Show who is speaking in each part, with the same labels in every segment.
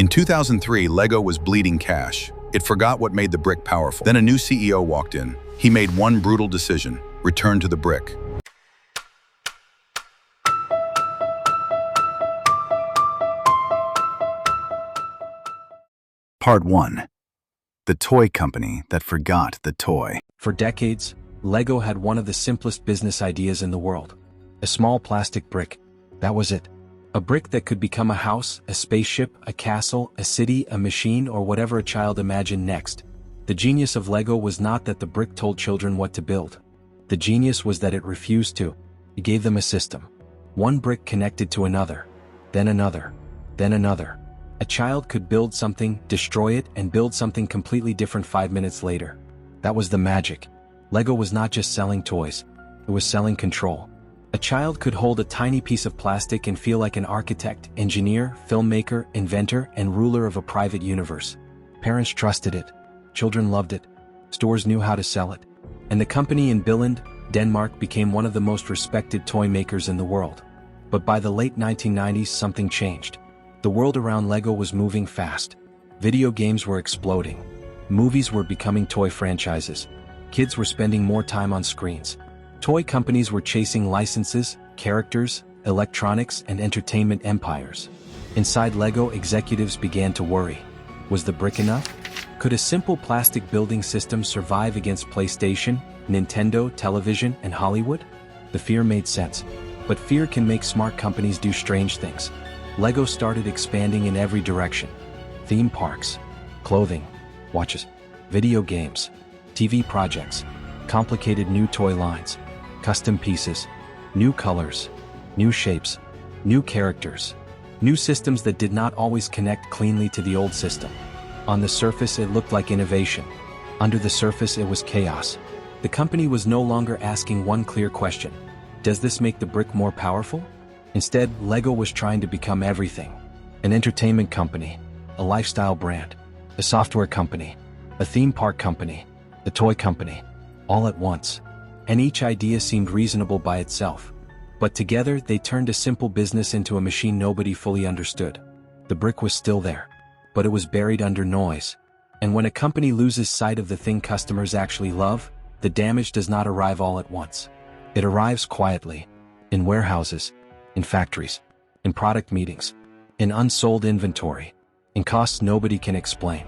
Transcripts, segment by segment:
Speaker 1: In 2003, Lego was bleeding cash. It forgot what made the brick powerful. Then a new CEO walked in. He made one brutal decision: return to the brick.
Speaker 2: Part 1. The toy company that forgot the toy.
Speaker 3: For decades, Lego had one of the simplest business ideas in the world. A small plastic brick. That was it. A brick that could become a house, a spaceship, a castle, a city, a machine, or whatever a child imagined next. The genius of Lego was not that the brick told children what to build. The genius was that it refused to. It gave them a system. One brick connected to another, then another, then another. A child could build something, destroy it, and build something completely different 5 minutes later. That was the magic. Lego was not just selling toys. It was selling control. A child could hold a tiny piece of plastic and feel like an architect, engineer, filmmaker, inventor, and ruler of a private universe. Parents trusted it. Children loved it. Stores knew how to sell it. And the company in Billund, Denmark became one of the most respected toy makers in the world. But by the late 1990s, something changed. The world around Lego was moving fast. Video games were exploding. Movies were becoming toy franchises. Kids were spending more time on screens. Toy companies were chasing licenses, characters, electronics, and entertainment empires. Inside Lego, executives began to worry. Was the brick enough? Could a simple plastic building system survive against PlayStation, Nintendo, television, and Hollywood? The fear made sense. But fear can make smart companies do strange things. Lego started expanding in every direction. Theme parks, clothing, watches, video games, TV projects, complicated new toy lines, custom pieces, new colors, new shapes, new characters, new systems that did not always connect cleanly to the old system. On the surface, it looked like innovation. Under the surface, it was chaos. The company was no longer asking one clear question: does this make the brick more powerful? Instead, Lego was trying to become everything. An entertainment company, a lifestyle brand, a software company, a theme park company, a toy company, all at once. And each idea seemed reasonable by itself. But together, they turned a simple business into a machine nobody fully understood. The brick was still there, but it was buried under noise. And when a company loses sight of the thing customers actually love, the damage does not arrive all at once. It arrives quietly, in warehouses, in factories, in product meetings, in unsold inventory, in costs nobody can explain.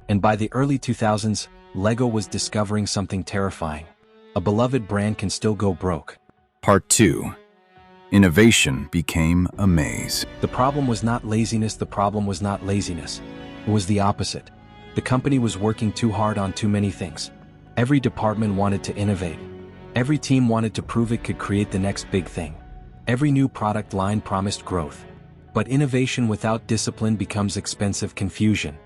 Speaker 3: And by the early 2000s, Lego was discovering something terrifying. A beloved brand can still go broke.
Speaker 2: Part 2. Innovation became a maze.
Speaker 3: The problem was not laziness, the problem was not laziness. It was the opposite. The company was working too hard on too many things. Every department wanted to innovate. Every team wanted to prove it could create the next big thing. Every new product line promised growth. But innovation without discipline becomes expensive confusion.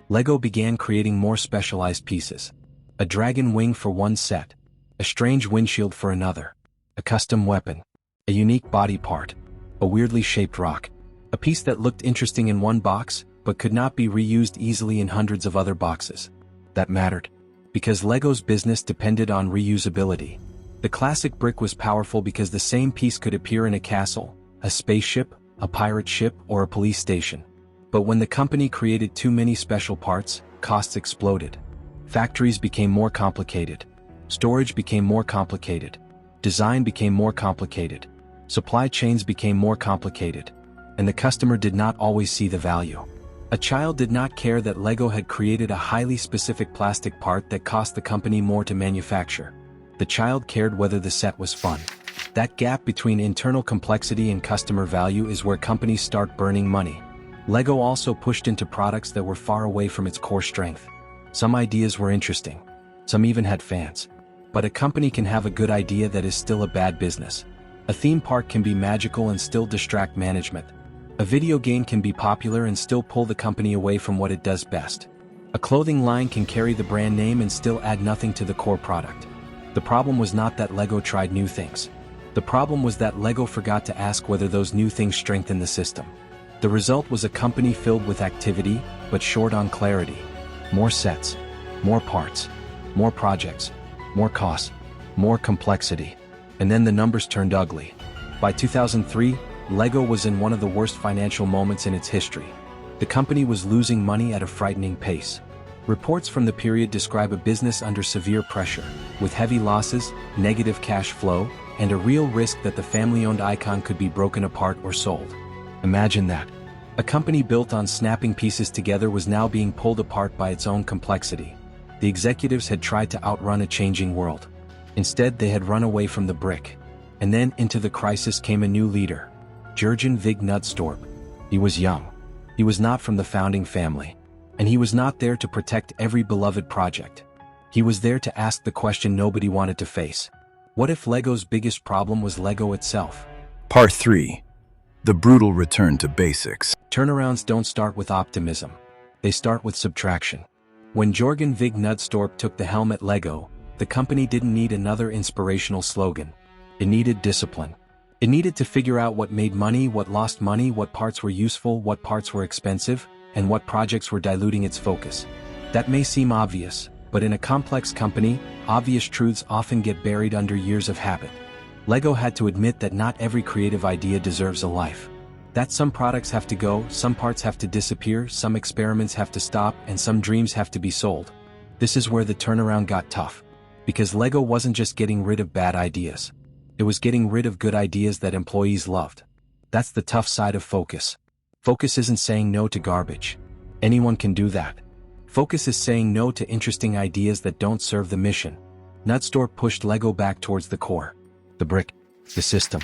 Speaker 3: Lego began creating more specialized pieces. A dragon wing for one set, a strange windshield for another, a custom weapon, a unique body part, a weirdly shaped rock, a piece that looked interesting in one box but could not be reused easily in hundreds of other boxes. That mattered, because Lego's business depended on reusability. The classic brick was powerful because the same piece could appear in a castle, a spaceship, a pirate ship, or a police station. But when the company created too many special parts, costs exploded. Factories became more complicated. Storage became more complicated. Design became more complicated. Supply chains became more complicated. And the customer did not always see the value. A child did not care that Lego had created a highly specific plastic part that cost the company more to manufacture. The child cared whether the set was fun. That gap between internal complexity and customer value is where companies start burning money. Lego also pushed into products that were far away from its core strength. Some ideas were interesting. Some even had fans. But a company can have a good idea that is still a bad business. A theme park can be magical and still distract management. A video game can be popular and still pull the company away from what it does best. A clothing line can carry the brand name and still add nothing to the core product. The problem was not that Lego tried new things. The problem was that Lego forgot to ask whether those new things strengthened the system. The result was a company filled with activity, but short on clarity. More sets, more parts, more projects, more costs, more complexity. And then the numbers turned ugly. By 2003, Lego was in one of the worst financial moments in its history. The company was losing money at a frightening pace. Reports from the period describe a business under severe pressure, with heavy losses, negative cash flow, and a real risk that the family-owned icon could be broken apart or sold. Imagine that. A company built on snapping pieces together was now being pulled apart by its own complexity. The executives had tried to outrun a changing world. Instead, they had run away from the brick. And then into the crisis came a new leader, Jørgen Vig Knudstorp. He was young. He was not from the founding family. And he was not there to protect every beloved project. He was there to ask the question nobody wanted to face. What if Lego's biggest problem was Lego itself?
Speaker 2: Part 3. The brutal return to basics.
Speaker 3: Turnarounds don't start with optimism. They start with subtraction. When Jørgen Vig Knudstorp took the helm at Lego, the company didn't need another inspirational slogan. It needed discipline. It needed to figure out what made money, what lost money, what parts were useful, what parts were expensive, and what projects were diluting its focus. That may seem obvious, but in a complex company, obvious truths often get buried under years of habit. Lego had to admit that not every creative idea deserves a life. That some products have to go, some parts have to disappear, some experiments have to stop, and some dreams have to be sold. This is where the turnaround got tough. Because Lego wasn't just getting rid of bad ideas. It was getting rid of good ideas that employees loved. That's the tough side of focus. Focus isn't saying no to garbage. Anyone can do that. Focus is saying no to interesting ideas that don't serve the mission. Knudstorp pushed Lego back towards the core. The brick, the system,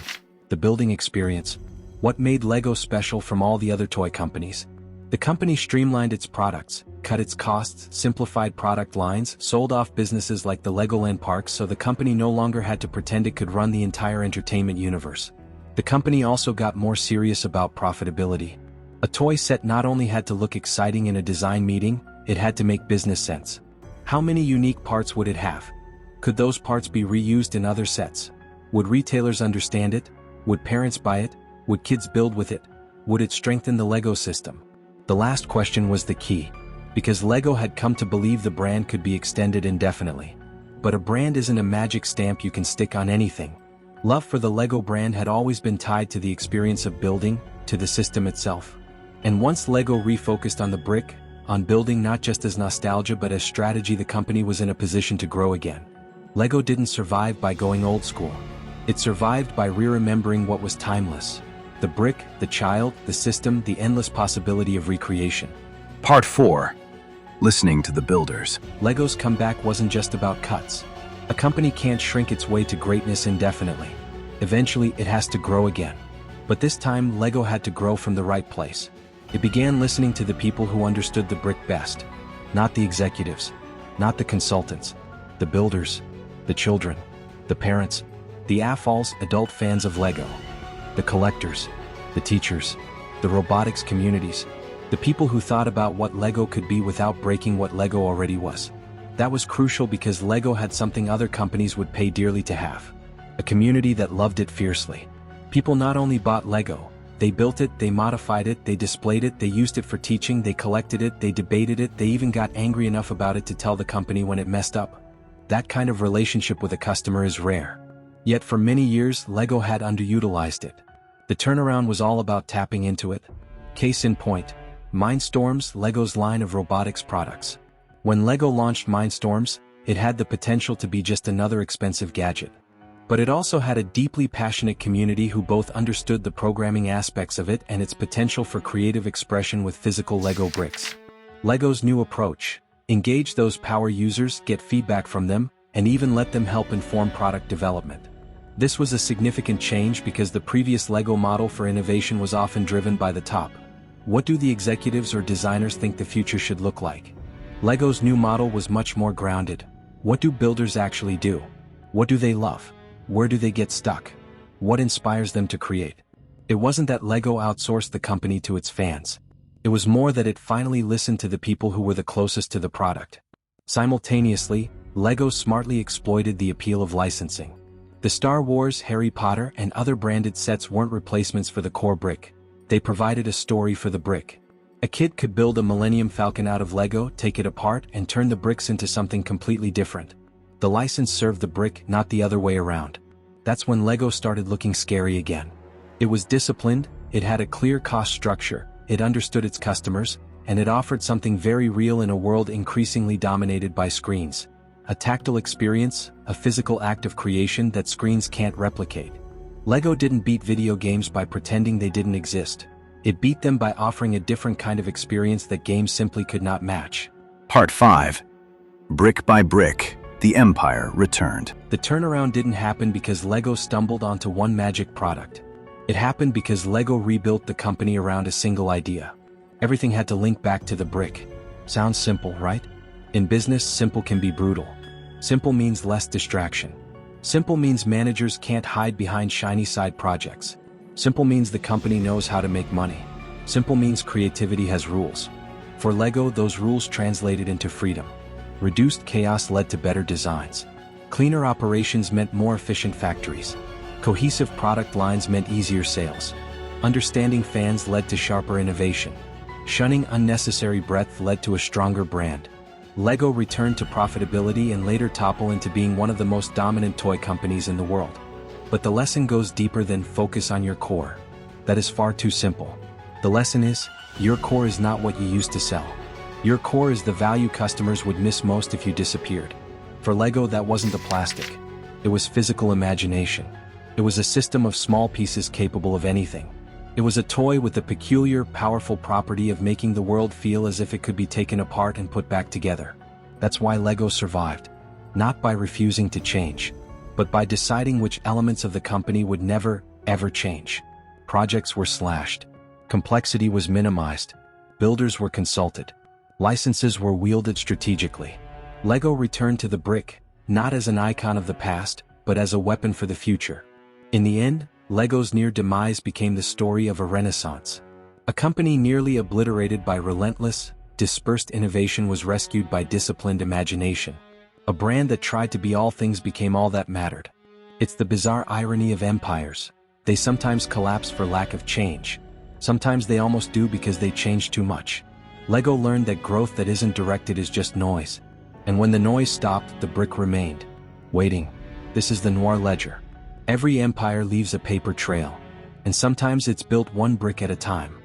Speaker 3: the building experience. What made Lego special from all the other toy companies? The company streamlined its products, cut its costs, simplified product lines, sold off businesses like the Legoland parks so the company no longer had to pretend it could run the entire entertainment universe. The company also got more serious about profitability. A toy set not only had to look exciting in a design meeting, it had to make business sense. How many unique parts would it have? Could those parts be reused in other sets? Would retailers understand it? Would parents buy it? Would kids build with it? Would it strengthen the Lego system? The last question was the key, because Lego had come to believe the brand could be extended indefinitely. But a brand isn't a magic stamp you can stick on anything. Love for the Lego brand had always been tied to the experience of building, to the system itself. And once Lego refocused on the brick, on building not just as nostalgia but as strategy, the company was in a position to grow again. Lego didn't survive by going old school. It survived by re-remembering what was timeless. The brick, the child, the system, the endless possibility of recreation.
Speaker 2: Part 4. Listening to the builders.
Speaker 3: Lego's comeback wasn't just about cuts. A company can't shrink its way to greatness indefinitely. Eventually, it has to grow again. But this time, Lego had to grow from the right place. It began listening to the people who understood the brick best. Not the executives, not the consultants, the builders, the children, the parents, the AFOLs, adult fans of Lego, the collectors, the teachers, the robotics communities, the people who thought about what Lego could be without breaking what Lego already was. That was crucial because Lego had something other companies would pay dearly to have. A community that loved it fiercely. People not only bought Lego, they built it, they modified it, they displayed it, they used it for teaching, they collected it, they debated it, they even got angry enough about it to tell the company when it messed up. That kind of relationship with a customer is rare. Yet for many years, Lego had underutilized it. The turnaround was all about tapping into it. Case in point, Mindstorms, Lego's line of robotics products. When Lego launched Mindstorms, it had the potential to be just another expensive gadget. But it also had a deeply passionate community who both understood the programming aspects of it and its potential for creative expression with physical Lego bricks. Lego's new approach: engage those power users, get feedback from them, and even let them help inform product development. This was a significant change because the previous Lego model for innovation was often driven by the top. What do the executives or designers think the future should look like? Lego's new model was much more grounded. What do builders actually do? What do they love? Where do they get stuck? What inspires them to create? It wasn't that Lego outsourced the company to its fans. It was more that it finally listened to the people who were the closest to the product. Simultaneously, Lego smartly exploited the appeal of licensing. The Star Wars, Harry Potter, and other branded sets weren't replacements for the core brick. They provided a story for the brick. A kid could build a Millennium Falcon out of Lego, take it apart, and turn the bricks into something completely different. The license served the brick, not the other way around. That's when Lego started looking scary again. It was disciplined, it had a clear cost structure, it understood its customers, and it offered something very real in a world increasingly dominated by screens. A tactile experience, a physical act of creation that screens can't replicate. LEGO didn't beat video games by pretending they didn't exist. It beat them by offering a different kind of experience that games simply could not match.
Speaker 2: Part 5. Brick by brick, the empire returned.
Speaker 3: The turnaround didn't happen because LEGO stumbled onto one magic product. It happened because LEGO rebuilt the company around a single idea. Everything had to link back to the brick. Sounds simple, right? In business, simple can be brutal. Simple means less distraction. Simple means managers can't hide behind shiny side projects. Simple means the company knows how to make money. Simple means creativity has rules. For LEGO, those rules translated into freedom. Reduced chaos led to better designs. Cleaner operations meant more efficient factories. Cohesive product lines meant easier sales. Understanding fans led to sharper innovation. Shunning unnecessary breadth led to a stronger brand. LEGO returned to profitability and later toppled into being one of the most dominant toy companies in the world. But the lesson goes deeper than focus on your core. That is far too simple. The lesson is, your core is not what you used to sell. Your core is the value customers would miss most if you disappeared. For LEGO, that wasn't the plastic. It was physical imagination. It was a system of small pieces capable of anything. It was a toy with the peculiar, powerful property of making the world feel as if it could be taken apart and put back together. That's why LEGO survived. Not by refusing to change, but by deciding which elements of the company would never, ever change. Projects were slashed. Complexity was minimized. Builders were consulted. Licenses were wielded strategically. LEGO returned to the brick, not as an icon of the past, but as a weapon for the future. In the end, LEGO's near demise became the story of a renaissance. A company nearly obliterated by relentless, dispersed innovation was rescued by disciplined imagination. A brand that tried to be all things became all that mattered. It's the bizarre irony of empires. They sometimes collapse for lack of change. Sometimes they almost do because they change too much. LEGO learned that growth that isn't directed is just noise. And when the noise stopped, the brick remained. Waiting. This is the Noir ledger. Every empire leaves a paper trail. And sometimes it's built one brick at a time.